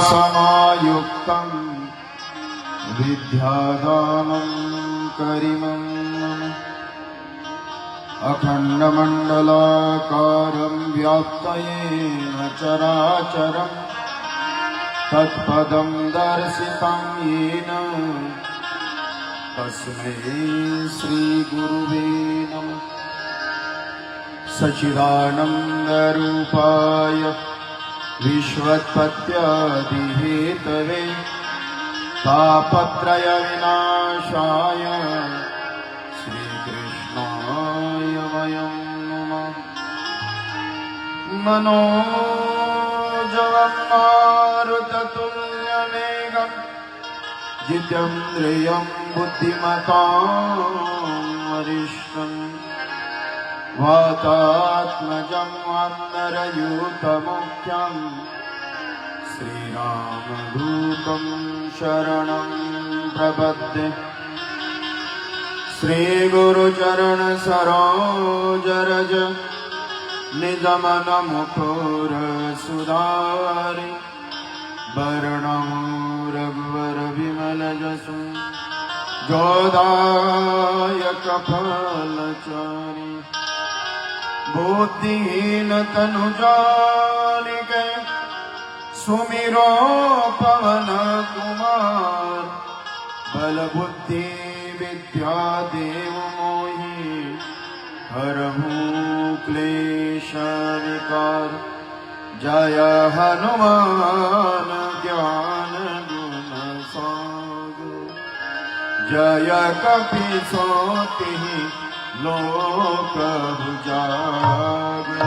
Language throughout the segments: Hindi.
समायुक्तं विद्यादानं करिमं अखण्डमण्डलाकारं व्याप्तयेन चराचरं तत्पदं दर्शितं येन तस्मै श्रीगुरुवे नमः। सच्चिदानन्दरूपाय विश्वोत्पत्त्यादिहेतवे तापत्रयविनाशाय श्रीकृष्णाय वयं नमः। मनोजवं मारुततुल्यवेगं जितेन्द्रियं बुद्धिमतां वरिष्ठं वातात्मजं वानरयूथमुख्यं श्रीरामदूतं शरणं प्रपद्ये। श्रीगुरुचरणसरोजरज निजमनमुखुरसुधारि वर्णं रघुवरविमलजसु जोदायकफलचारि बुद्धिहीन तनु जानिके सुमिरो पवन कुमार बल बुद्धि विद्या देव मोहि हरहु क्लेश विकार। जय हनुमान ज्ञान गुण सागर जय कपीसोतिहि लोक उजागर।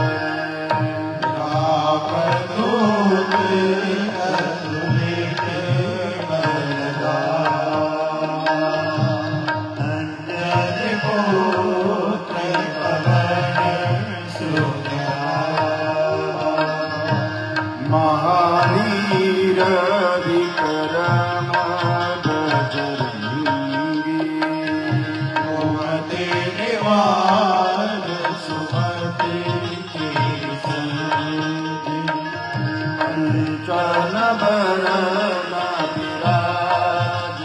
महावीर विक्रम बजरंगी सुमति निवार सुमति के संगी कंचन बरन विराज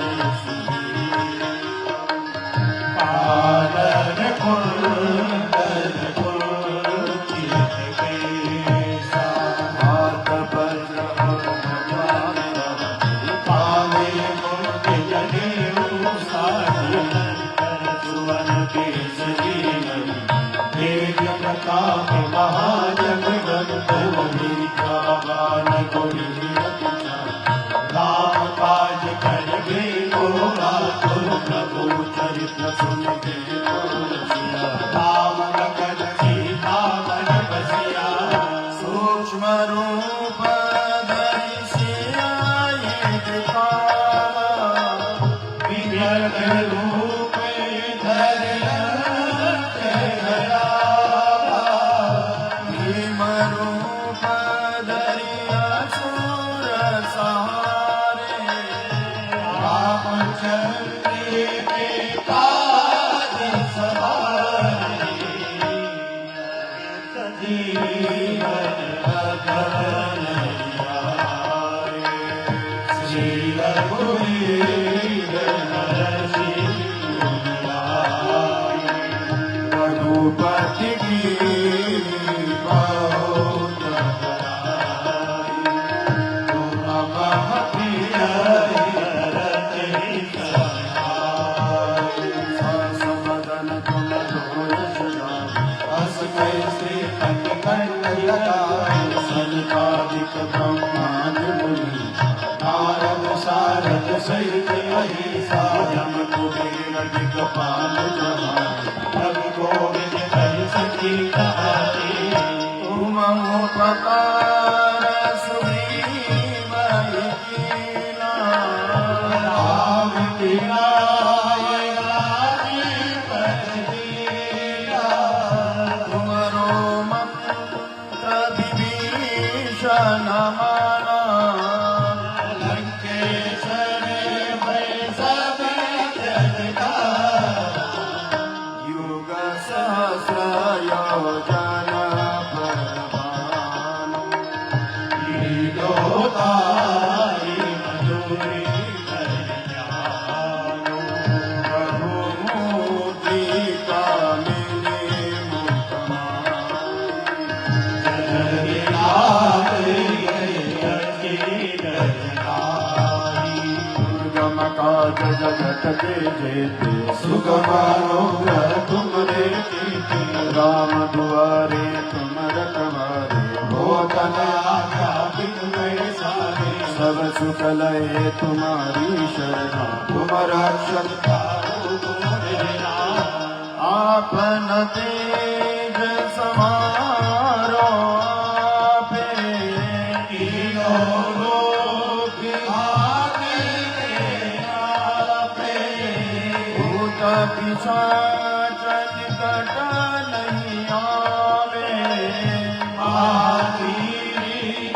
कानन कुंडल कुंचित केसा हाथ वज्र पावे मुक्ति जनेऊ साधन सुवन केसरी देव्य प्रताप महाजगत गान कोई राम काज करबे को तुम प्रभु चरित्र सुनते राम लखन सीता मन बसिया सूक्ष्म रूप धरि सियाए कृपाला विकट रूप धरि गया भीम रूप धरि असुर सहारे रामचंद्र के काज सवारे जीवन अगन यारे। श्री रघुवीर हरषि रघुपति की बहुत बड़ाई तुम मम प्रिय भरत ही सहाय। ससवदन तुम दोष अस कैसे कंठ लगाए सनकादिक ब्रह्मादि मुनि नारद सारद सहित अहिसा यम कुबेर दिक्पाल जमाए। रवि गोविंद हरि सखी कहाते तुम उपकार सुग्रीव कीना राम कीना तुमरो मंत्र विभीषण माना लंकेश्वर भय सब जगता दुर्गम काज जगत के जेते सुगम अनुग्रह तुमरे कीते राम दुआरे तुम रखवारे भोतन आज्ञा बिन सारे सब सुख लय तुम्हारी शरणा तुम रक्षक आपन तेज समारो आपे तीनों लोक आपे भूत पिशाच निकट नहीं आवे महावीर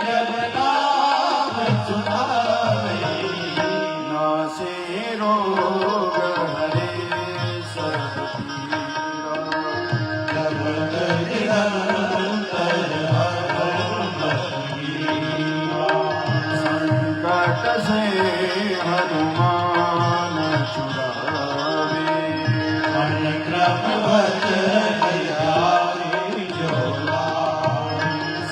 जगन्नाथ सुनावे नासे रोग हरे सब संकट से हनुमान छुड़ावे मन क्रम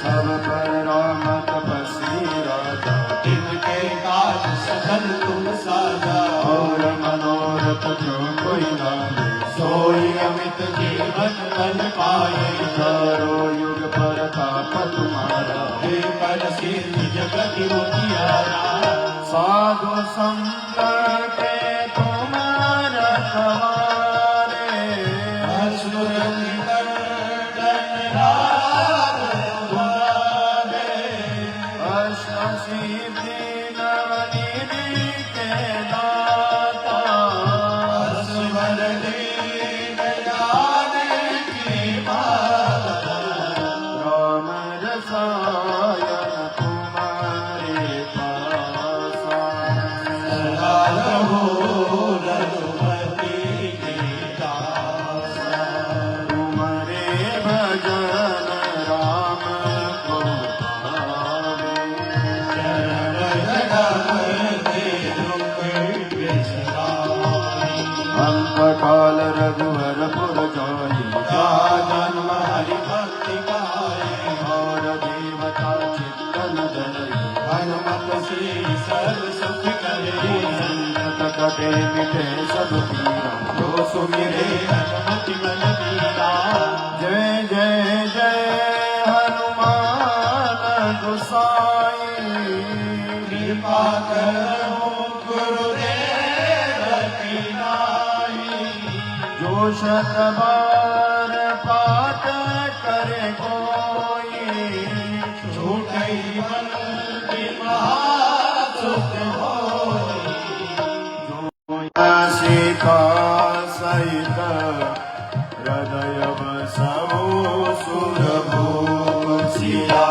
सब पर राम तपस्वी राजा तिनके काज सकल तुम साजा और मनोरथ जो कोई लावे सोई अमित जीवन बन पाए चारो युग प्रताप तुम्हारा हे पर सिद्धि जगत उजियारा साधु संत के तुम रखवारे असुर निकंदन राम तुम्हारे अष्ट सिद्धि नवनिधि के दाता असवर दीन जाने की बात राम रसायन तुम्हारे पासा सदा रहो रघुपति के दासा तुम्हारे भजन राम को पावे चरण अंत काल रघुवर पुर जाई जा जन्म हरि भक्ति गाए और देवता चित्तन धरई हनुमत से सर्व सुख करे संकट कटे मिटे सब पीरा जो सुमिरे हनुमति बल बीरा जय जय जय हनुमान गोसाई कृपा करो गुरुदेव की नाई जो शत बार पाठ करे कोई छूटई मन की महासुख होई जो सीता सहित हृदय बसवो सुरभो सिया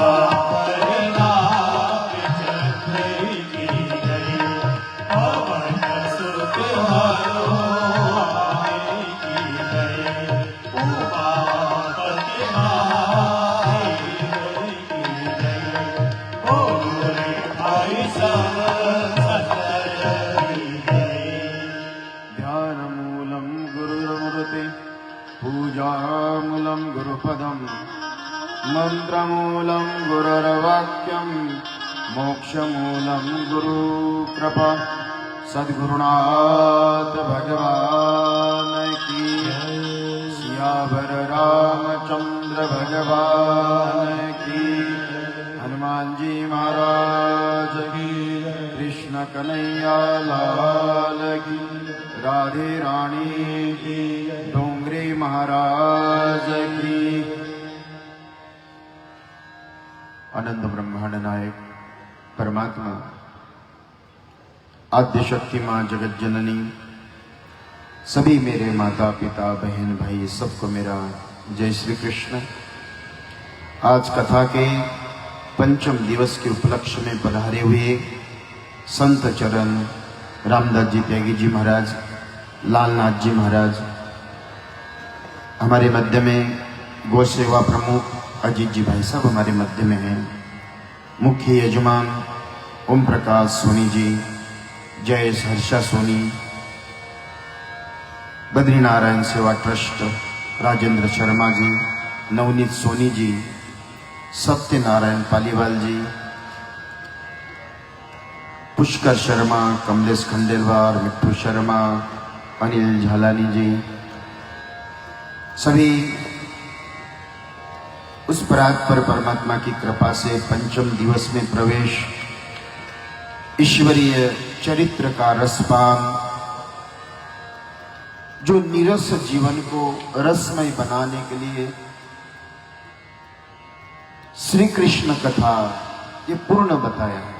ध्यानमूलं गुरुर्मूर्ति पूजामूलं गुरुपदं मन्त्रमूलं गुरुर्वाक्यं मोक्षमूलं गुरुकृपा सद्गुरुनाथ भगवान की सियावर रामचंद्र भगवान की हनुमान जी महाराज की कृष्ण कन्हैया लाल की राधे रानी की डोंगरी महाराज की। आनंद ब्रह्मांड नायक परमात्मा आद्य शक्ति मां जगत जननी सभी मेरे माता पिता बहन भाई सबको मेरा जय श्री कृष्ण। आज कथा के पंचम दिवस के उपलक्ष्य में पधारे हुए संत चरण रामदास जी त्यागी जी महाराज, लालनाथ जी महाराज, हमारे मध्य में गौ सेवा प्रमुख अजीत जी भाई साहब हमारे मध्य में हैं, मुख्य यजमान ओम प्रकाश सोनी जी, जय हर्षा सोनी, बद्रीनारायण सेवा ट्रस्ट राजेंद्र शर्मा जी, नवनीत सोनी जी, सत्यनारायण पालीवाल जी, पुष्कर शर्मा, कमलेश खंडेलवाल, मिट्टू शर्मा, अनिल झालानी जी, सभी उस पराग पर परमात्मा की कृपा से पंचम दिवस में प्रवेश, ईश्वरीय चरित्र का रसपान, जो नीरस जीवन को रसमय बनाने के लिए श्री कृष्ण कथा ये पूर्ण बताया है,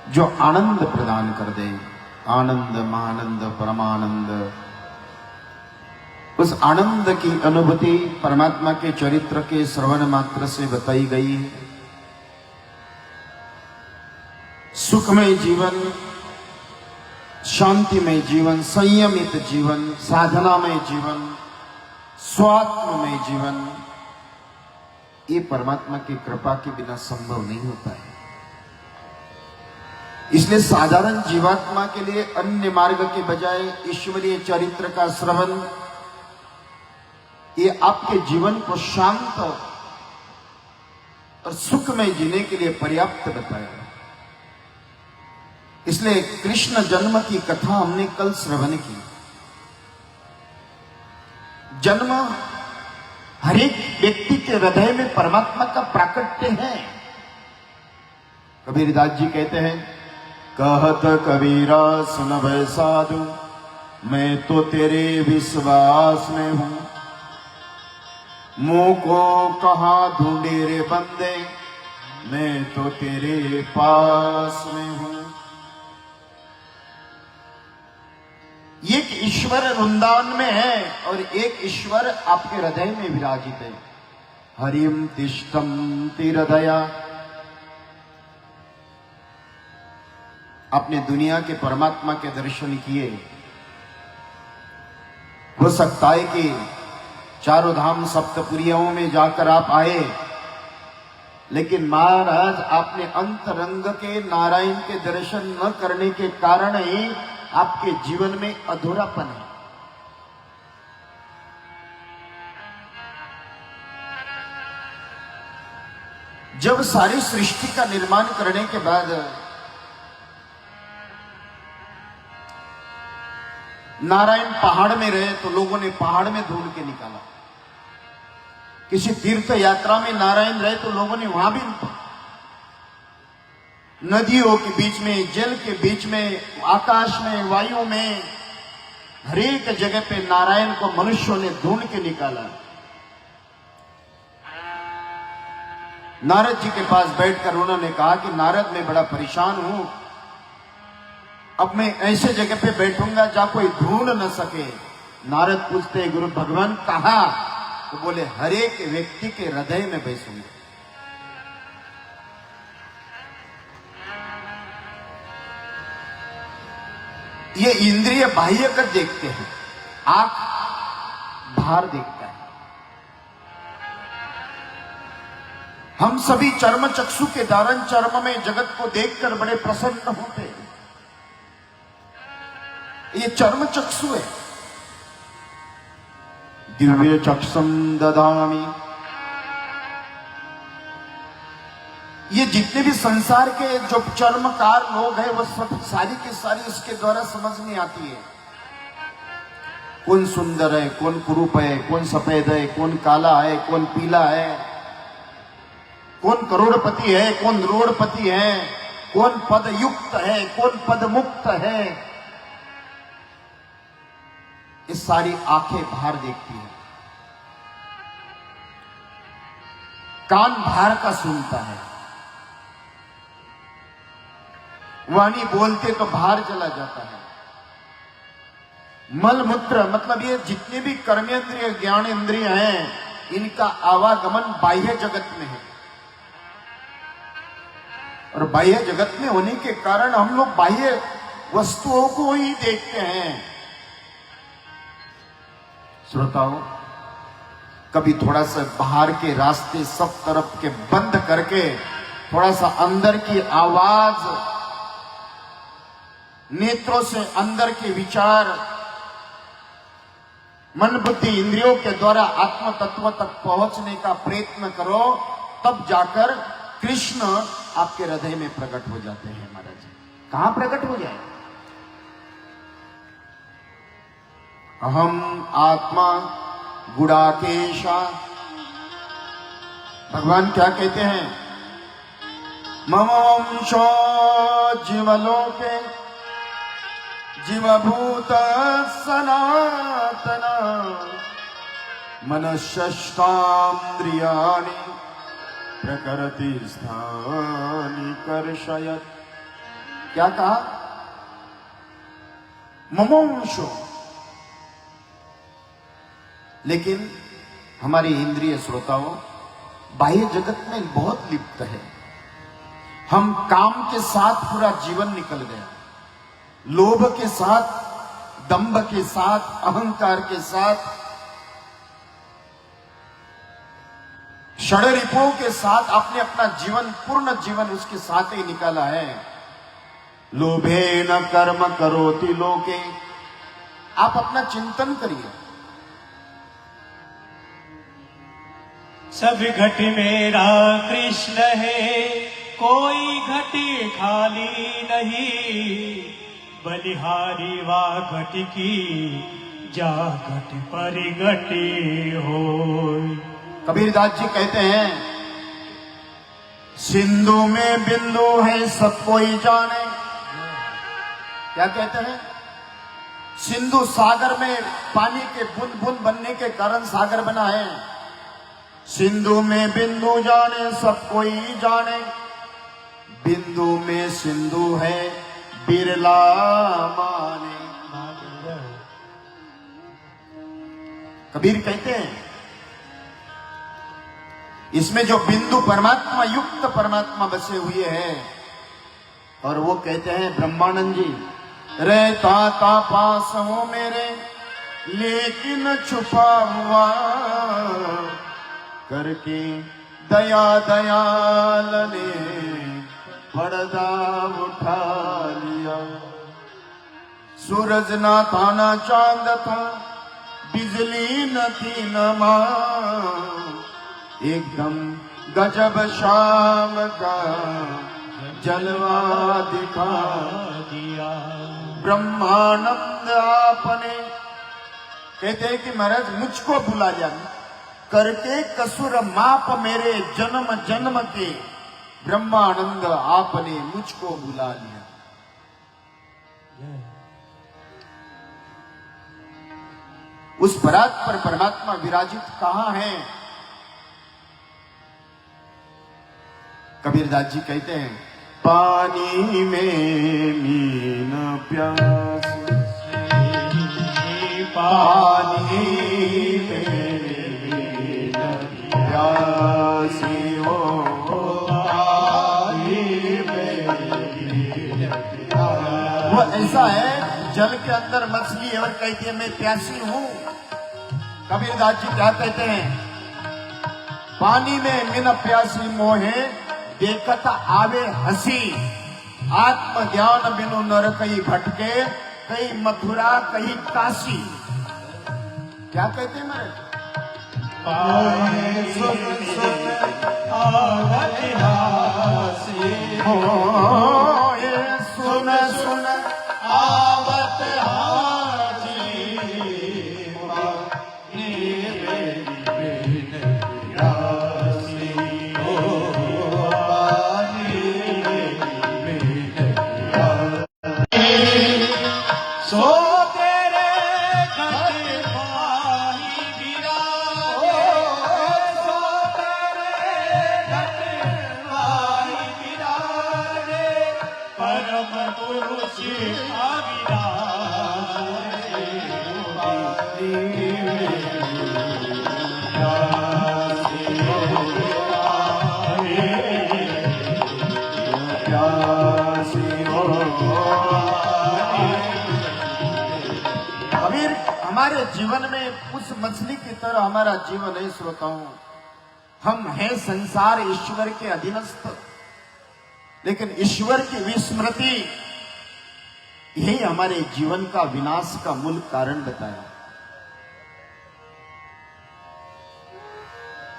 जो आनंद प्रदान कर दे, आनंद महानंद परमानंद। उस आनंद की अनुभूति परमात्मा के चरित्र के श्रवण मात्र से बताई गई है। सुखमय जीवन, शांतिमय जीवन, संयमित जीवन, साधनामय जीवन, स्वात्ममय जीवन, ये परमात्मा की कृपा के बिना संभव नहीं होता है। इसलिए साधारण जीवात्मा के लिए अन्य मार्ग के बजाय ईश्वरीय चरित्र का श्रवण ये आपके जीवन को शांत और सुखमय जीने के लिए पर्याप्त बताया। इसलिए कृष्ण जन्म की कथा हमने कल श्रवण की। जन्म हर एक व्यक्ति के हृदय में परमात्मा का प्राकट्य है। कबीरदास जी कहते हैं, कहत कबीरा सुन भय साधु, मैं तो तेरे विश्वास में हूं, मुंह को कहां ढूंढे रे बंदे, मैं तो तेरे पास में हूं। एक ईश्वर वृंदावन में है और एक ईश्वर आपके हृदय में विराजित है। हरिम तिष्ठम हृदया। आपने दुनिया के परमात्मा के दर्शन किए, हो सकता है कि चारों धाम सप्तपुरियों में जाकर आप आए, लेकिन महाराज आपने अंतरंग के नारायण के दर्शन न करने के कारण ही आपके जीवन में अधूरापन है। जब सारी सृष्टि का निर्माण करने के बाद नारायण पहाड़ में रहे तो लोगों ने पहाड़ में ढूंढ के निकाला। किसी तीर्थ यात्रा में नारायण रहे तो लोगों ने वहां भी नदियों के बीच में, जल के बीच में, आकाश में, वायु में, हर एक जगह पे नारायण को मनुष्यों ने ढूंढ के निकाला। नारद जी के पास बैठकर उन्होंने कहा कि नारद, मैं बड़ा परेशान हूं, अब मैं ऐसे जगह पे बैठूंगा जहां कोई ढूंढ न सके। नारद पूछते, गुरु भगवान कहा? तो बोले, हर एक व्यक्ति के हृदय में बैठूंगा। ये इंद्रिय बाह्य कर देखते हैं, आंख बाहर देखता है। हम सभी चर्म चक्षु के धारण चर्म में जगत को देखकर बड़े प्रसन्न होते हैं। ये चर्म चक्षु है। दिव्य चक्षुम ददामि। ये जितने भी संसार के जो चर्मकार लोग हैं, वो सब सारी की सारी इसके द्वारा समझ में आती है। कौन सुंदर है, कौन कुरूप है, कौन सफेद है, कौन काला है, कौन पीला है, कौन करोड़पति है, कौन रोड़पति है, कौन पद युक्त है, कौन पद मुक्त है। ये सारी आंखें बाहर देखती है, कान बाहर का सुनता है, वाणी बोलते तो बाहर चला जाता है। मल मूत्र मतलब ये जितने भी कर्मेंद्रिय ज्ञान इंद्रिय हैं, इनका आवागमन बाह्य जगत में है। और बाह्य जगत में होने के कारण हम लोग बाह्य वस्तुओं को ही देखते हैं। श्रोताओं, कभी थोड़ा सा बाहर के रास्ते सब तरफ के बंद करके थोड़ा सा अंदर की आवाज, नेत्रों से अंदर के विचार, मन बुद्धि इंद्रियों के द्वारा आत्म तत्व तक पहुंचने का प्रयत्न करो, तब जाकर कृष्ण आपके हृदय में प्रकट हो जाते हैं महाराज। कहां प्रकट हो जाए? अहम आत्मा गुड़ाकेशा। भगवान क्या कहते हैं? मम वंशो जीवलोके जीवभूत सनातन मनश्शस्तान्द्रियाणि प्रकृति स्थानि कर्षयत्। क्या कहा? ममोंशो। लेकिन हमारी इंद्रिय श्रोताओं बाह्य जगत में बहुत लिप्त है। हम काम के साथ पूरा जीवन निकल गया, लोभ के साथ, दंभ के साथ, अहंकार के साथ, षड्रिपुओं के साथ आपने अपना जीवन, पूर्ण जीवन उसके साथ ही निकाला है। लोभे न कर्म करोति लोके। आप अपना चिंतन करिए। सब घट मेरा कृष्ण है, कोई घटी खाली नहीं। बलिहारी वा घट की, जा घट परिघटी हो। कबीरदास जी कहते हैं, सिंधु में बिंदु है सब कोई जाने। क्या कहते हैं? सिंधु सागर में पानी के बूंद बूंद बनने के कारण सागर बना है। सिंधु में बिंदु जाने सब कोई जाने, बिंदु में सिंधु है बिरला माने। कबीर कहते हैं, इसमें जो बिंदु परमात्मा युक्त परमात्मा बसे हुए हैं, और वो कहते हैं ब्रह्मानंद जी, रहता था पास हो मेरे लेकिन छुपा हुआ, करके दया दयाल ने पर्दा उठा लिया। सूरज ना था ना चांद था, बिजली न थी न मां, एकदम गजब शाम का जलवा दिखा दिया। ब्रह्मानंद आपने कहते हैं कि महाराज मुझको बुला जाना, करके कसुर माप मेरे जन्म जन्म के, ब्रह्मानंद आपने मुझको बुला लिया। उस परात्पर परमात्मा विराजित कहां है? कबीरदास जी कहते हैं, पानी में मीन प्यासी, पानी में मीन प्यासी हो, पानी में मीन प्यासी। वो ऐसा है जल के अंदर मछली और कहती है मैं प्यासी हूं। कबीरदास जी क्या कहते हैं? पानी में मीन प्यासी मोहे, देखत आवे हंसी, आत्म ज्ञान बिनु नर कई भटके, कई मथुरा कई काशी। क्या कहते हैं मेरे? सुन सुन आवत हासी, सुन सुन आवत हासी, हमारे जीवन में उस मछली की तरह हमारा जीवन है श्रोताओं। हम हैं संसार ईश्वर के अधीनस्थ, लेकिन ईश्वर की विस्मृति यही हमारे जीवन का विनाश का मूल कारण बताया।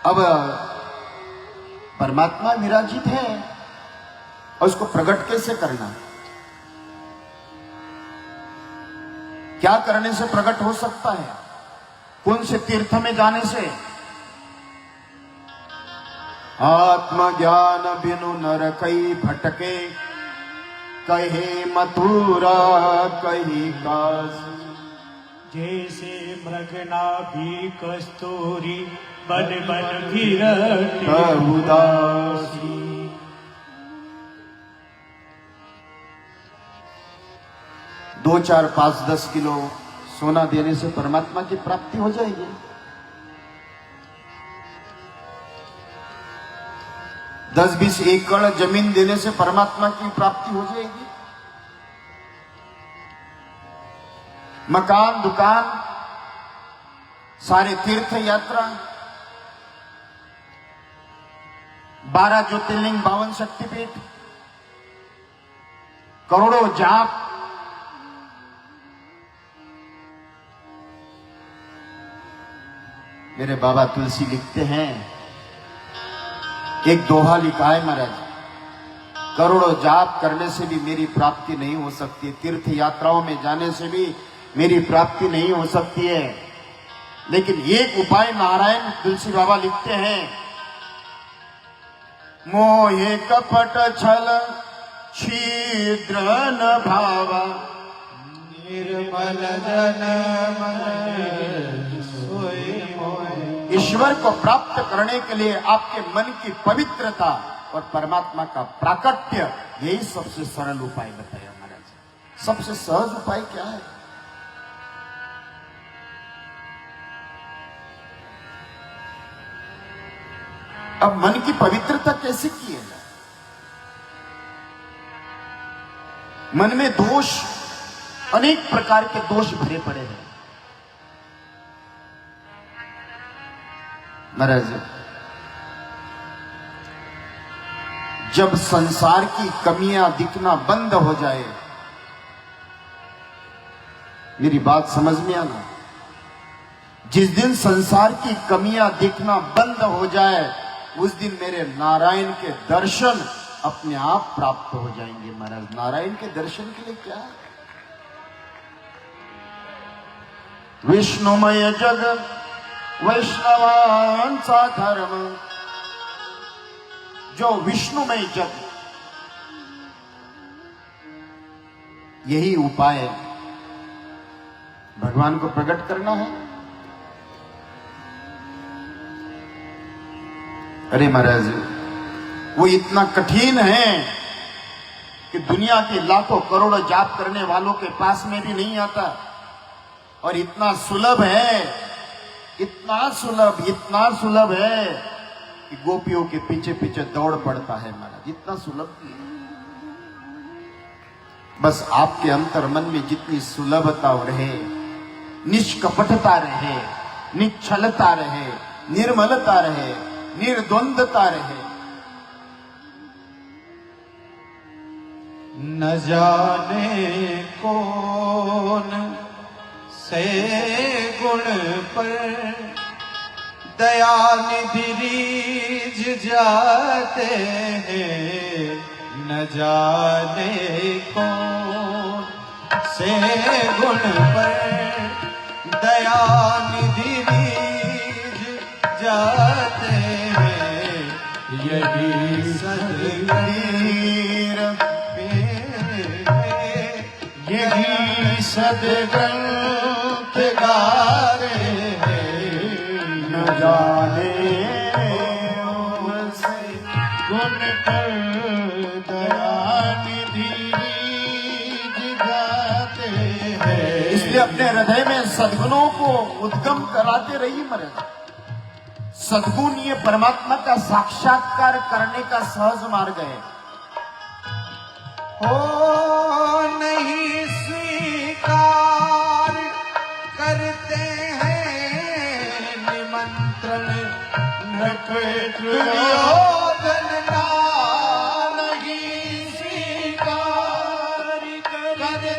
अब परमात्मा विराजित है, और उसको प्रकट कैसे करना? क्या करने से प्रकट हो सकता है? कौन से तीर्थ में जाने से? आत्मज्ञान बिनु नर कई भटके, कहे मथुरा कही काशी। जैसे मृगनाभि कस्तूरी, बन बन फिरते उदासी। 2, 4, 5, 10 किलो सोना देने से परमात्मा की प्राप्ति हो जाएगी। 10-20 एकड़ जमीन देने से परमात्मा की प्राप्ति हो जाएगी। मकान, दुकान, सारे तीर्थ यात्रा, 12 ज्योतिर्लिंग, 52 शक्तिपीठ, करोड़ों जाप, मेरे बाबा तुलसी लिखते हैं, एक दोहा लिखा है महाराज, करोड़ों जाप करने से भी मेरी प्राप्ति नहीं हो सकती, तीर्थ यात्राओं में जाने से भी मेरी प्राप्ति नहीं हो सकती है, लेकिन एक उपाय नारायण तुलसी बाबा लिखते हैं, मोहे कपट छल छिद्र न भावा, निर्मल जन मन सोई मोय। ईश्वर को प्राप्त करने के लिए आपके मन की पवित्रता और परमात्मा का प्राकट्य, यही सबसे सरल उपाय बताया महाराज। सबसे सहज उपाय क्या है? अब मन की पवित्रता कैसे की है? मन में दोष, अनेक प्रकार के दोष भरे पड़े हैं महाराज। जब संसार की कमियां दिखना बंद हो जाए, मेरी बात समझ में आना, जिस दिन संसार की कमियां दिखना बंद हो जाए, उस दिन मेरे नारायण के दर्शन अपने आप प्राप्त हो जाएंगे महाराज। नारायण के दर्शन के लिए क्या है? विष्णुमय जग वैष्णवांचा धर्म, जो विष्णुमय जग, यही उपाय भगवान को प्रकट करना है। अरे महाराज, वो इतना कठिन है कि दुनिया के लाखों करोड़ों जाप करने वालों के पास में भी नहीं आता, और इतना सुलभ है, इतना सुलभ है कि गोपियों के पीछे पीछे दौड़ पड़ता है महाराज। इतना सुलभ, बस आपके अंतर मन में जितनी सुलभता रहे, निष्कपटता रहे, निश्चलता रहे, निर्मलता रहे, निर्द्वंदता रहे। न जाने कौन से गुण पर दयानिधि रीझ जाते हैं, न जाने कौन से गुण पर दयानिधि रीझ जाते हैं, यही सदगीर यही सदग्रंथ गारे हैं, न जाने से गुण पर दयानिधि रीझ जाते हैं। इसलिए अपने हृदय में सद्गुणों को उद्गम कराते रहिए महाराज। सद्गुण ये परमात्मा का साक्षात्कार करने का सहज मार्ग है। हो नहीं स्वीकार करते हैं निमंत्रण, नृप दुर्योधन ना नहीं स्वीकार करते